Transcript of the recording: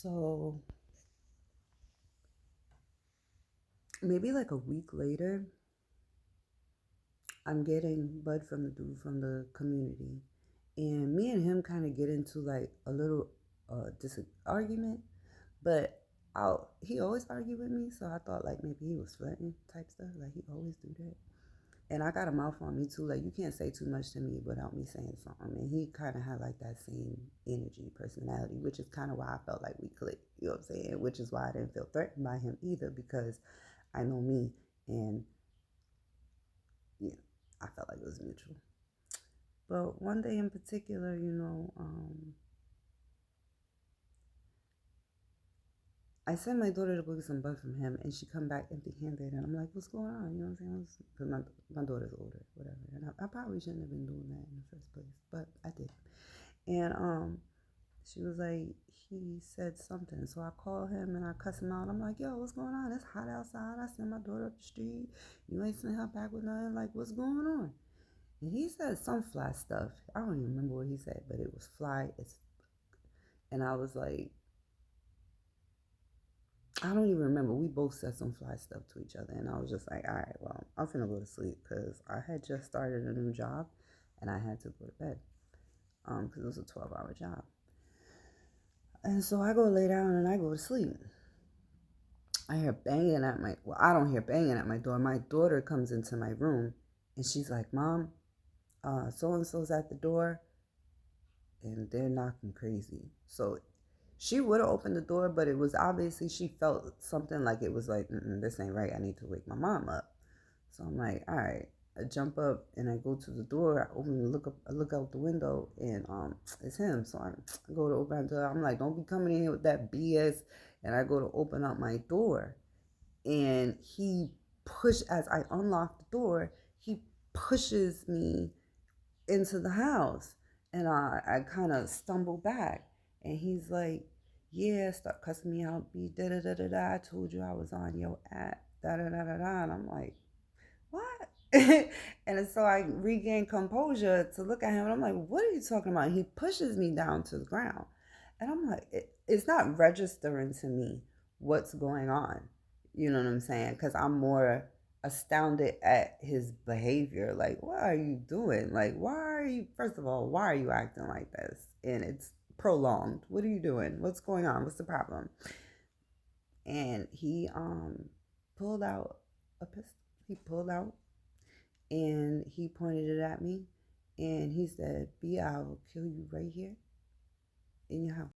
So maybe like a week later, I'm getting Bud from the dude from the community, and me and him kind of get into like a little argument. But he always argue with me, so I thought like maybe he was flirting type stuff. Like he always do that. And I got a mouth on me too. Like you can't say too much to me without me saying something. And he kind of had like that same energy, personality, which is kind of why I felt like we clicked. You know what I'm saying? Which is why I didn't feel threatened by him either, because I know me, and yeah, I felt like it was mutual. But one day in particular, I sent my daughter to go get some bud from him, and she come back empty-handed, and I'm like, "What's going on?" You know what I'm saying? Because my daughter's older, whatever, and I probably shouldn't have been doing that in the first place, but I did. And she was like, he said something, so I called him and I cussed him out. I'm like, "Yo, what's going on? It's hot outside. I sent my daughter up the street. You ain't sent her back with nothing. Like, what's going on?" And he said some fly stuff. I don't even remember what he said, but it was fly. And I was like, I don't even remember. We both said some fly stuff to each other, and I was just like, all right, well, I'm finna go to sleep because I had just started a new job, and I had to go to bed, because it was a 12-hour job. And so I go lay down and I go to sleep. I hear banging at my, well, I don't hear banging at my door. My daughter comes into my room, and she's like, "Mom, so and so's at the door, and they're knocking crazy." So she would have opened the door, but it was obviously she felt something like it was like, "This ain't right. I need to wake my mom up." So I'm like, all right. I jump up and I go to the door. I open and look up. I look out the window, and it's him. So I go to open the door. I'm like, "Don't be coming in here with that BS." And I go to open up my door, and as I unlock the door, he pushes me into the house, and I kind of stumble back, and he's like, "Yeah, start cussing me out, be da da da da da. I told you I was on your app, da da da da da." And I'm like, "What?" And so I regain composure to look at him, and I'm like, "What are you talking about?" And he pushes me down to the ground, and I'm like, it's not registering to me what's going on. You know what I'm saying? Because I'm more astounded at his behavior. Like, what are you doing? Like, why are you, first of all, why are you acting like this? And it's prolonged. What are you doing? What's going on? What's the problem? And he pulled out a pistol. He pulled out and he pointed it at me, and he said, "B, I'll kill you right here in your house."